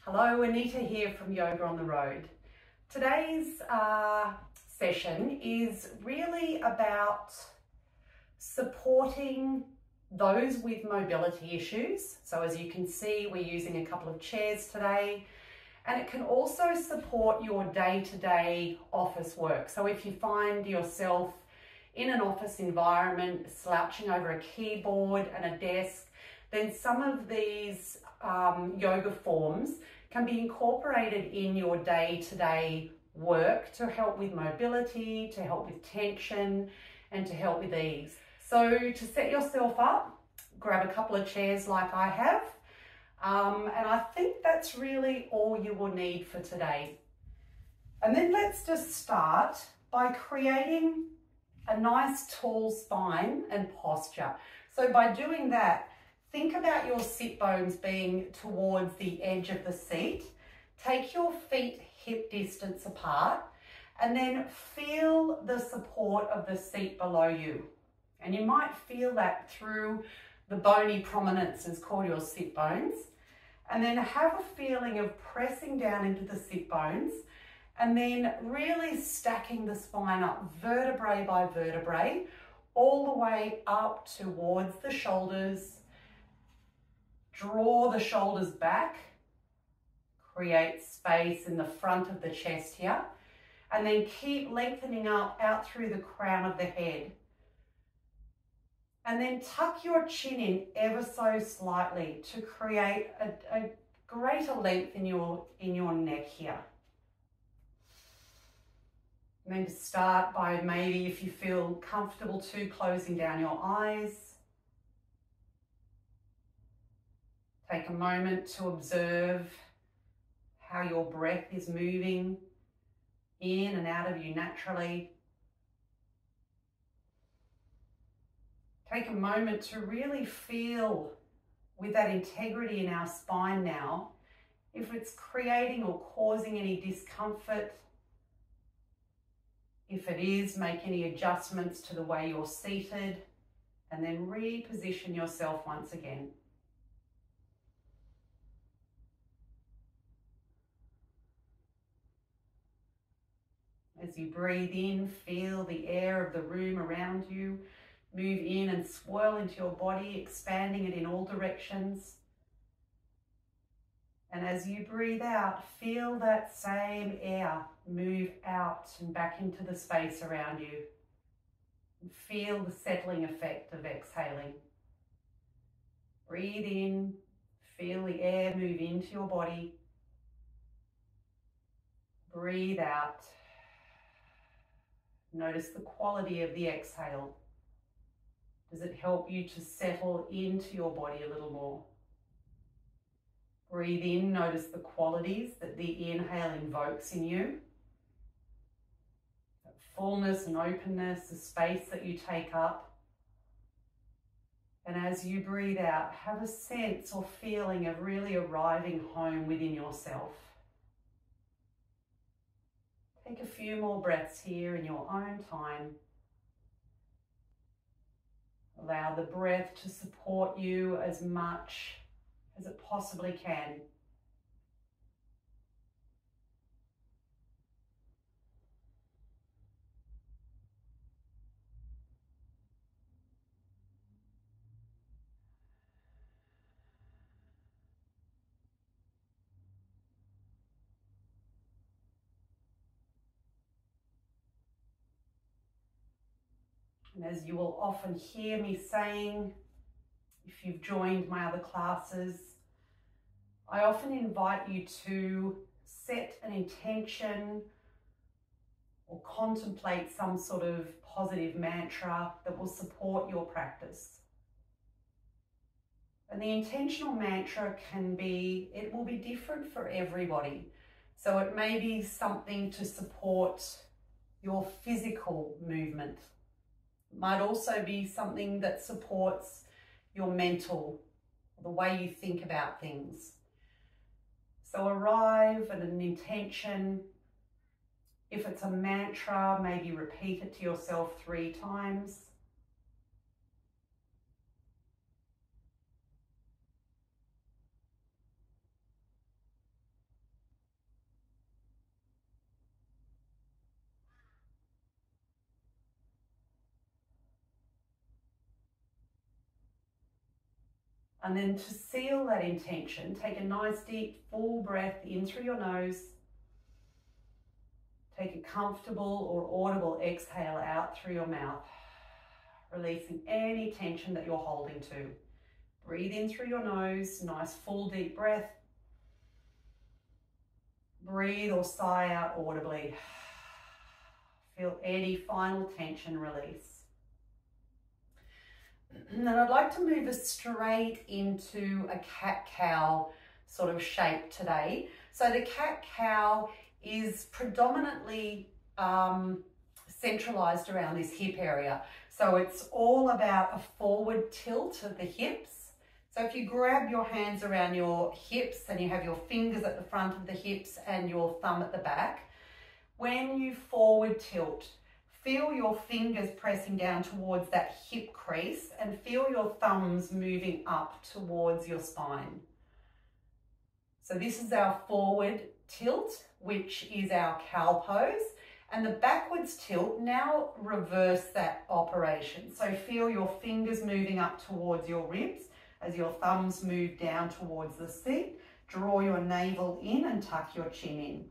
Hello, Anita here from Yoga on the Road. Today's session is really about supporting those with mobility issues. So as you can see, we're using a couple of chairs today, and it can also support your day-to-day office work. So if you find yourself in an office environment, slouching over a keyboard and a desk, then some of these yoga forms can be incorporated in your day-to-day work to help with mobility, to help with tension, and to help with ease. So to set yourself up, grab a couple of chairs like I have, and I think that's really all you will need for today. And then let's just start by creating a nice tall spine and posture. So by doing that, think about your sit bones being towards the edge of the seat. Take your feet hip distance apart and then feel the support of the seat below you. And you might feel that through the bony prominences called your sit bones. And then have a feeling of pressing down into the sit bones and then really stacking the spine up vertebrae by vertebrae all the way up towards the shoulders. Draw the shoulders back, create space in the front of the chest here, and then keep lengthening up out through the crown of the head. And then tuck your chin in ever so slightly to create a greater length in your neck here. And then to start by maybe, if you feel comfortable too, closing down your eyes. Take a moment to observe how your breath is moving in and out of you naturally. Take a moment to really feel with that integrity in our spine now, if it's creating or causing any discomfort. If it is, make any adjustments to the way you're seated and then reposition yourself once again. As you breathe in, feel the air of the room around you move in and swirl into your body, expanding it in all directions. And as you breathe out, feel that same air move out and back into the space around you. And feel the settling effect of exhaling. Breathe in, feel the air move into your body. Breathe out. Notice the quality of the exhale. Does it help you to settle into your body a little more? Breathe in, notice the qualities that the inhale invokes in you. That fullness and openness, the space that you take up. And as you breathe out, have a sense or feeling of really arriving home within yourself. Take a few more breaths here in your own time. Allow the breath to support you as much as it possibly can. And as you will often hear me saying, if you've joined my other classes, I often invite you to set an intention or contemplate some sort of positive mantra that will support your practice. And the intentional mantra it will be different for everybody. So it may be something to support your physical movement. It might also be something that supports your mental, the way you think about things. So arrive at an intention. If it's a mantra, maybe repeat it to yourself 3 times. And then to seal that intention, take a nice deep full breath in through your nose. Take a comfortable or audible exhale out through your mouth, releasing any tension that you're holding to. Breathe in through your nose, nice full deep breath. Breathe or sigh out audibly. Feel any final tension release. And then I'd like to move us straight into a cat-cow sort of shape today. So the cat-cow is predominantly centralized around this hip area. So it's all about a forward tilt of the hips. So if you grab your hands around your hips and you have your fingers at the front of the hips and your thumb at the back, when you forward tilt, feel your fingers pressing down towards that hip crease and feel your thumbs moving up towards your spine. So this is our forward tilt, which is our cow pose. And the backwards tilt, now reverse that operation. So feel your fingers moving up towards your ribs as your thumbs move down towards the seat. Draw your navel in and tuck your chin in.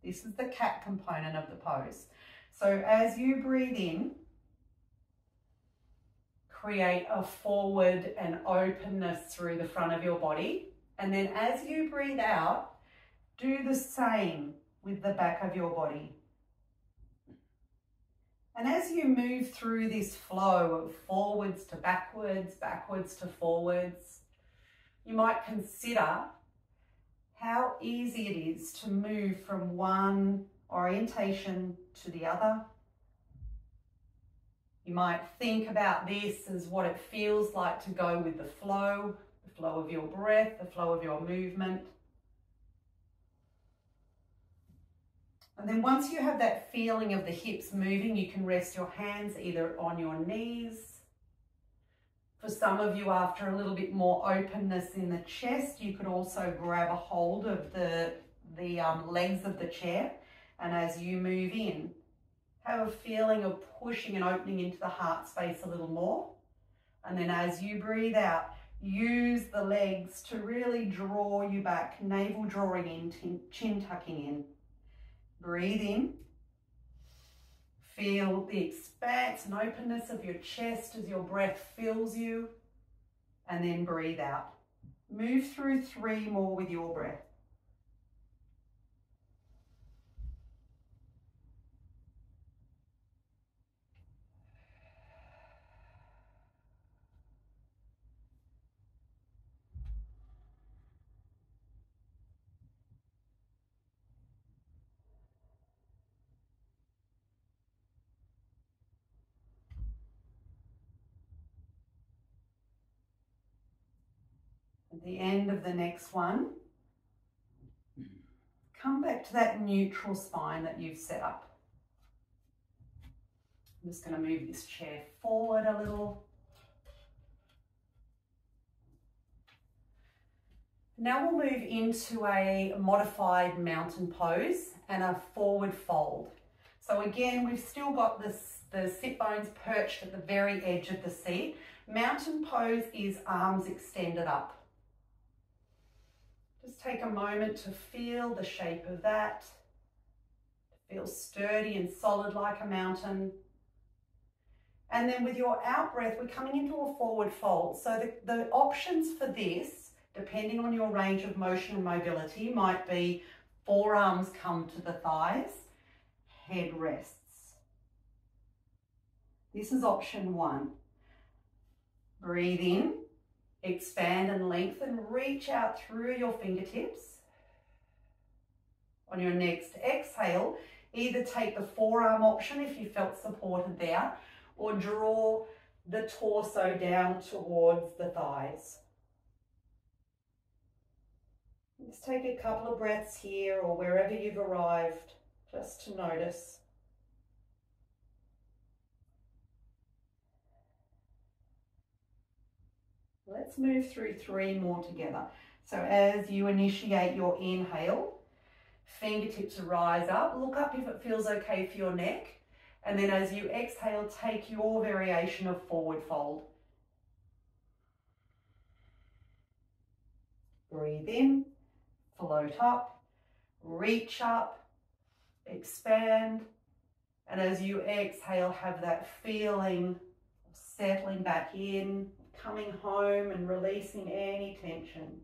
This is the cat component of the pose. So as you breathe in, create a forward and openness through the front of your body. And then as you breathe out, do the same with the back of your body. And as you move through this flow of forwards to backwards, backwards to forwards, you might consider how easy it is to move from one orientation to the other. You might think about this as what it feels like to go with the flow of your breath, the flow of your movement. And then once you have that feeling of the hips moving, you can rest your hands either on your knees. For some of you, after a little bit more openness in the chest, you could also grab a hold of the legs of the chair. And as you move in, have a feeling of pushing and opening into the heart space a little more. And then as you breathe out, use the legs to really draw you back, navel drawing in, chin tucking in. Breathe in. Feel the expanse and openness of your chest as your breath fills you. And then breathe out. Move through 3 more with your breath. At the end of the next one, come back to that neutral spine that you've set up. I'm just going to move this chair forward a little. Now we'll move into a modified mountain pose and a forward fold. So again, we've still got the sit bones perched at the very edge of the seat. Mountain pose is arms extended up. Just take a moment to feel the shape of that. Feel sturdy and solid like a mountain. And then with your out breath, we're coming into a forward fold. So the options for this, depending on your range of motion and mobility, might be forearms come to the thighs, head rests. This is option 1. Breathe in. Expand and lengthen, reach out through your fingertips. On your next exhale, either take the forearm option if you felt supported there, or draw the torso down towards the thighs. Just take a couple of breaths here or wherever you've arrived, just to notice. Let's move through 3 more together. So as you initiate your inhale, fingertips rise up. Look up if it feels okay for your neck. And then as you exhale, take your variation of forward fold. Breathe in, float up, reach up, expand. And as you exhale, have that feeling of settling back in, coming home and releasing any tension.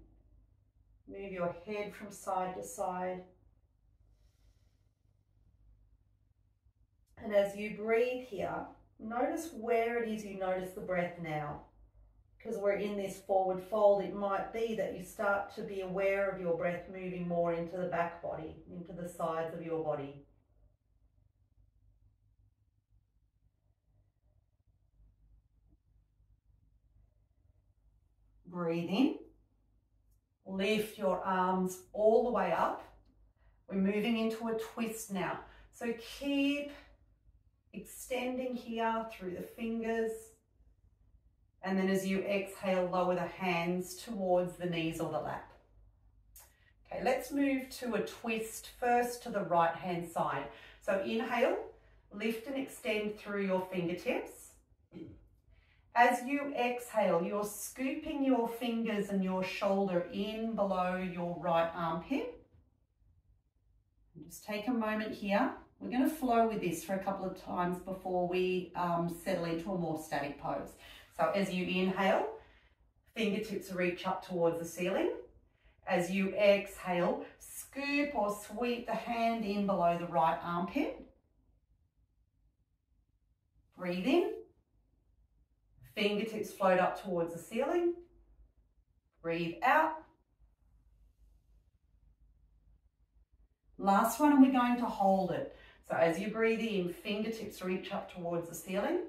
Move your head from side to side. And as you breathe here, notice where it is you notice the breath now. Because we're in this forward fold, it might be that you start to be aware of your breath moving more into the back body, into the sides of your body. Breathe in. Lift your arms all the way up. We're moving into a twist now. So keep extending here through the fingers. And then as you exhale, lower the hands towards the knees or the lap. Okay, let's move to a twist first to the right hand side. So inhale, lift and extend through your fingertips. As you exhale, you're scooping your fingers and your shoulder in below your right armpit. Just take a moment here. We're going to flow with this for a couple of times before we settle into a more static pose. So as you inhale, fingertips reach up towards the ceiling. As you exhale, scoop or sweep the hand in below the right armpit. Breathe in. Fingertips float up towards the ceiling. Breathe out. Last one, and we're going to hold it. So as you breathe in, fingertips reach up towards the ceiling.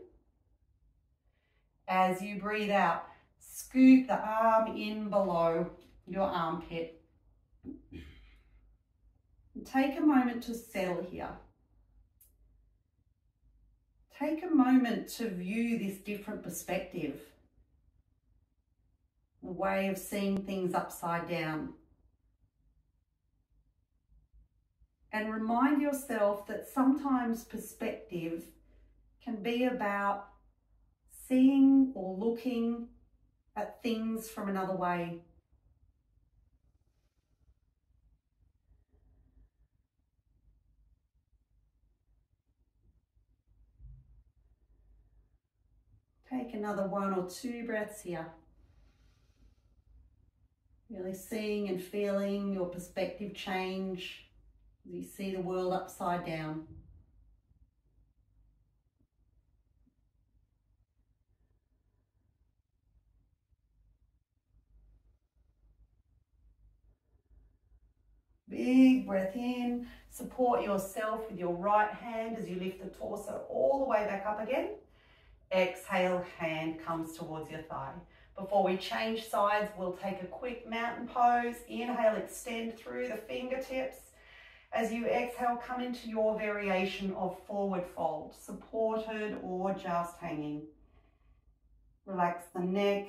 As you breathe out, scoop the arm in below your armpit. And take a moment to settle here. Take a moment to view this different perspective, a way of seeing things upside down. And remind yourself that sometimes perspective can be about seeing or looking at things from another way. Take another 1 or 2 breaths here. Really seeing and feeling your perspective change as you see the world upside down. Big breath in. Support yourself with your right hand as you lift the torso all the way back up again. Exhale, hand comes towards your thigh. Before we change sides, we'll take a quick mountain pose. Inhale, extend through the fingertips. As you exhale, come into your variation of forward fold, supported or just hanging. Relax the neck.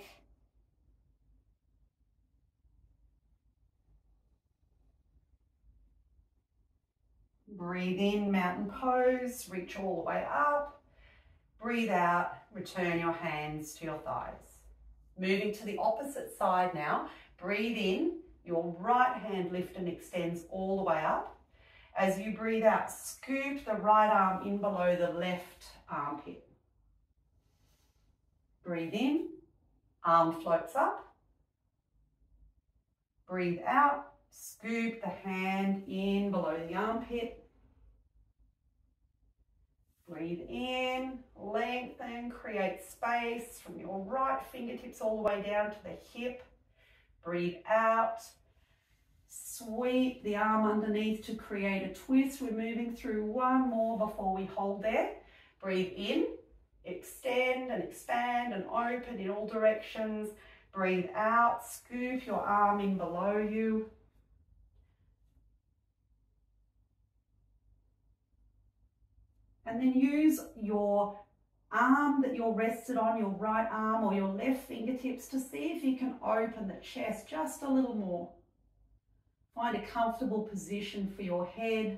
Breathe in, mountain pose, reach all the way up. Breathe out, return your hands to your thighs. Moving to the opposite side now. Breathe in, your right hand lifts and extends all the way up. As you breathe out, scoop the right arm in below the left armpit. Breathe in, arm floats up. Breathe out, scoop the hand in below the armpit. Breathe in, lengthen, create space from your right fingertips all the way down to the hip. Breathe out, sweep the arm underneath to create a twist. We're moving through one more before we hold there. Breathe in, extend and expand and open in all directions. Breathe out, scoop your arm in below you. And then use your arm that you're rested on, your right arm or your left fingertips, to see if you can open the chest just a little more. Find a comfortable position for your head.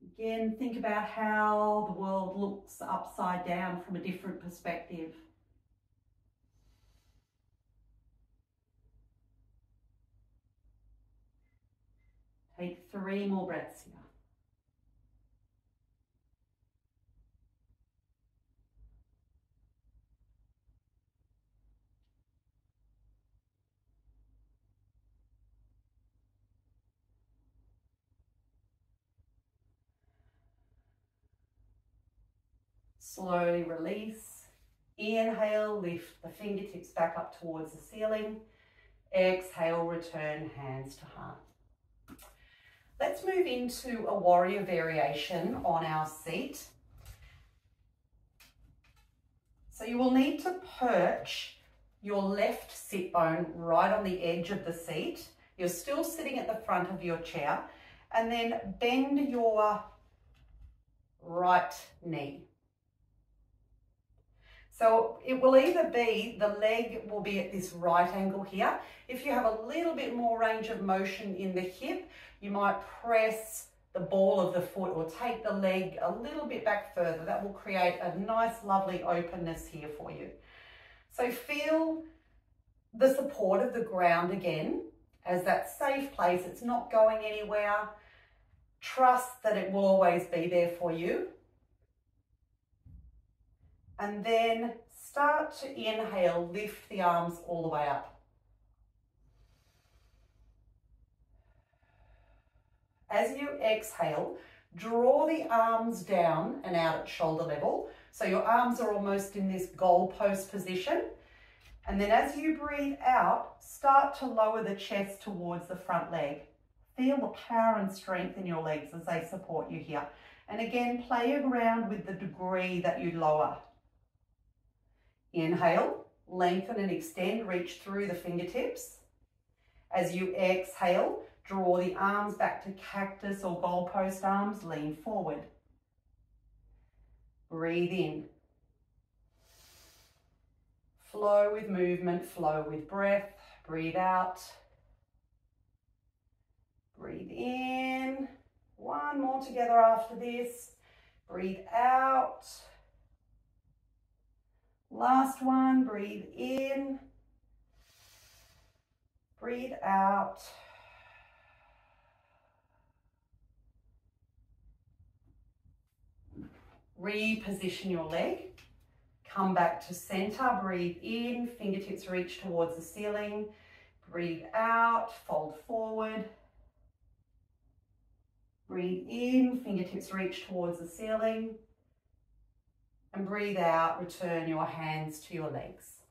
Again, think about how the world looks upside down from a different perspective. Take 3 more breaths here. Slowly release. Inhale, lift the fingertips back up towards the ceiling. Exhale, return hands to heart. Let's move into a warrior variation on our seat. So you will need to perch your left sit bone right on the edge of the seat. You're still sitting at the front of your chair, and then bend your right knee. So it will either be, the leg will be at this right angle here. If you have a little bit more range of motion in the hip, you might press the ball of the foot or take the leg a little bit back further. That will create a nice, lovely openness here for you. So feel the support of the ground again as that safe place. It's not going anywhere. Trust that it will always be there for you. And then start to inhale, lift the arms all the way up. As you exhale, draw the arms down and out at shoulder level. So your arms are almost in this goalpost position. And then as you breathe out, start to lower the chest towards the front leg. Feel the power and strength in your legs as they support you here. And again, play around with the degree that you lower. Inhale, lengthen and extend, reach through the fingertips. As you exhale, draw the arms back to cactus or goalpost arms, lean forward. Breathe in. Flow with movement, flow with breath. Breathe out. Breathe in. One more together after this. Breathe out. Last one, breathe in, breathe out. Reposition your leg, come back to center, breathe in, fingertips reach towards the ceiling, breathe out, fold forward. Breathe in, fingertips reach towards the ceiling. And breathe out, return your hands to your legs.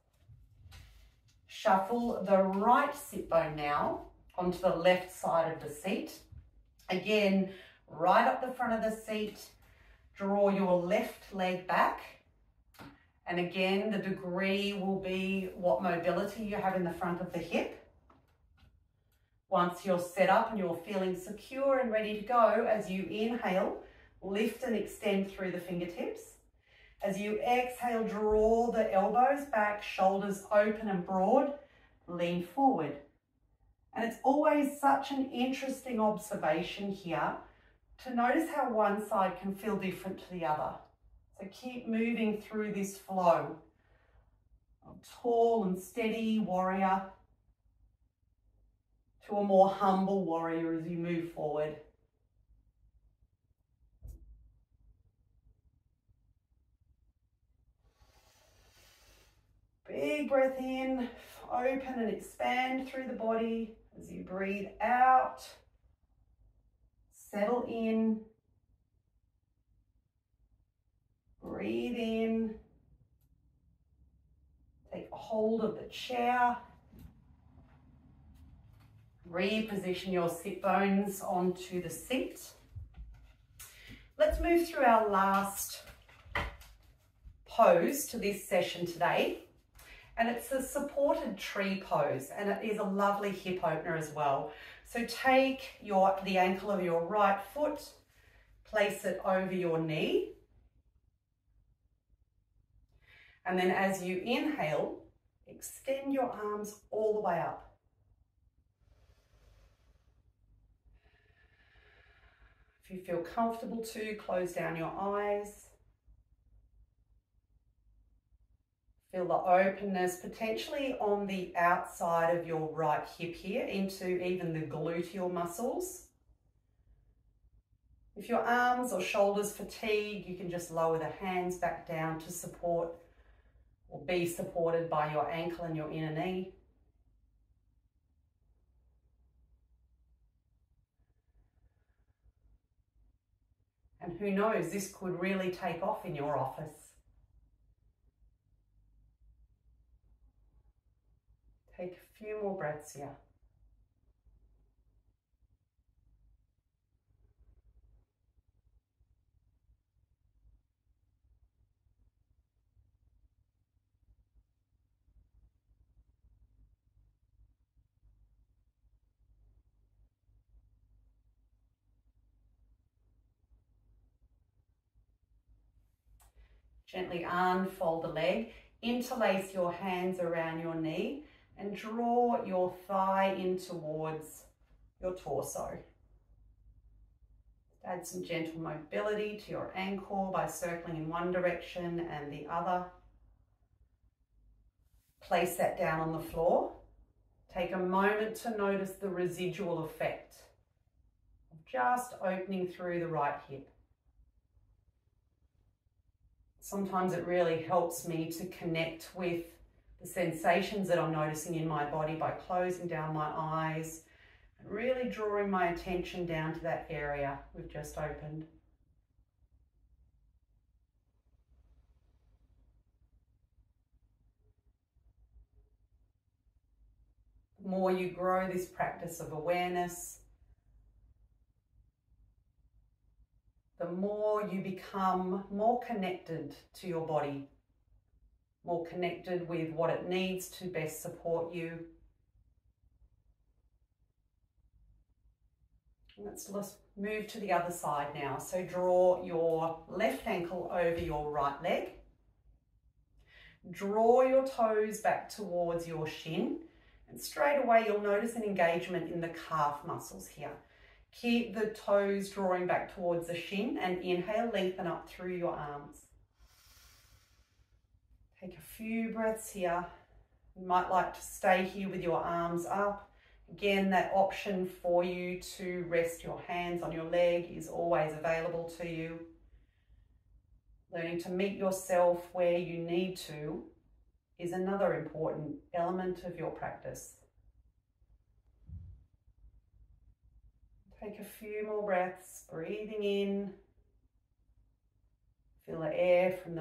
Shuffle the right sit bone now onto the left side of the seat. Again, right up the front of the seat, draw your left leg back. And again, the degree will be what mobility you have in the front of the hip. Once you're set up and you're feeling secure and ready to go, as you inhale, lift and extend through the fingertips. As you exhale, draw the elbows back, shoulders open and broad, lean forward. And it's always such an interesting observation here to notice how one side can feel different to the other. So keep moving through this flow of tall and steady warrior to a more humble warrior as you move forward. Big breath in, open and expand through the body. As you breathe out, settle in, breathe in, take hold of the chair, reposition your sit bones onto the seat. Let's move through our last pose to this session today. And it's a supported tree pose, and it is a lovely hip opener as well. So take the ankle of your right foot, place it over your knee. And then as you inhale, extend your arms all the way up. If you feel comfortable to, close down your eyes. Feel the openness potentially on the outside of your right hip here into even the gluteal muscles. If your arms or shoulders fatigue, you can just lower the hands back down to support or be supported by your ankle and your inner knee. And who knows, this could really take off in your office. Take a few more breaths here. Gently unfold the leg, interlace your hands around your knee and draw your thigh in towards your torso. Add some gentle mobility to your ankle by circling in one direction and the other. Place that down on the floor. Take a moment to notice the residual effect of just opening through the right hip. Sometimes it really helps me to connect with the sensations that I'm noticing in my body by closing down my eyes and really drawing my attention down to that area we've just opened. The more you grow this practice of awareness, the more you become more connected to your body, more connected with what it needs to best support you. Let's move to the other side now. So draw your left ankle over your right leg. Draw your toes back towards your shin, and straight away you'll notice an engagement in the calf muscles here. Keep the toes drawing back towards the shin and inhale, lengthen up through your arms. Take a few breaths here. You might like to stay here with your arms up. Again, that option for you to rest your hands on your leg is always available to you. Learning to meet yourself where you need to is another important element of your practice. Take a few more breaths, breathing in. Feel the air from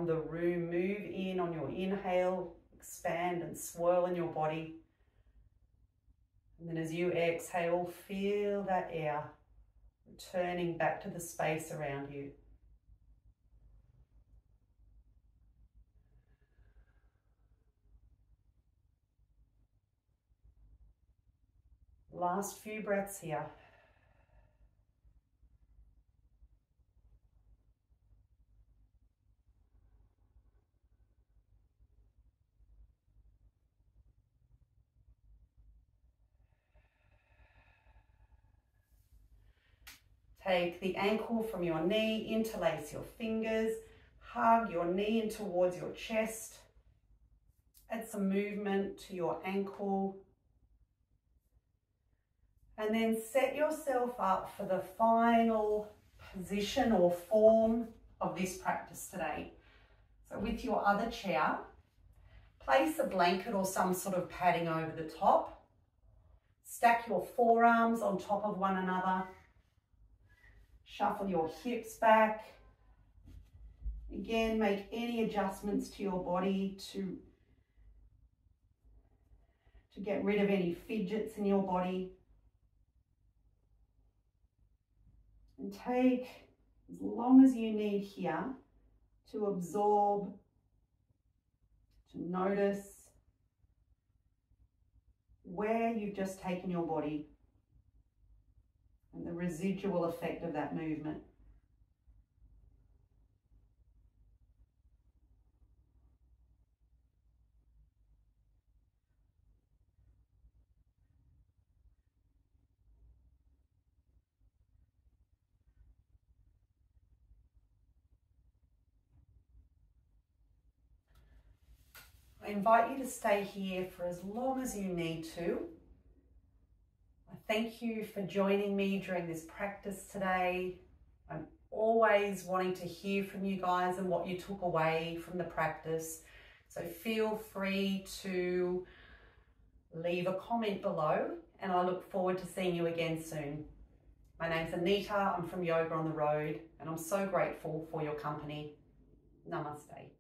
the room move in on your inhale, expand and swirl in your body. And then as you exhale, feel that air returning back to the space around you. Last few breaths here. Take the ankle from your knee, interlace your fingers, hug your knee in towards your chest. Add some movement to your ankle. And then set yourself up for the final position or form of this practice today. So with your other chair, place a blanket or some sort of padding over the top. Stack your forearms on top of one another. Shuffle your hips back. Again, make any adjustments to your body to get rid of any fidgets in your body. And take as long as you need here to absorb, to notice where you've just taken your body and the residual effect of that movement. I invite you to stay here for as long as you need to. I Thank you for joining me during this practice today. I'm always wanting to hear from you guys and what you took away from the practice. So feel free to leave a comment below, and I look forward to seeing you again soon. My name's Anita, I'm from Yoga on the Road, and I'm so grateful for your company. Namaste.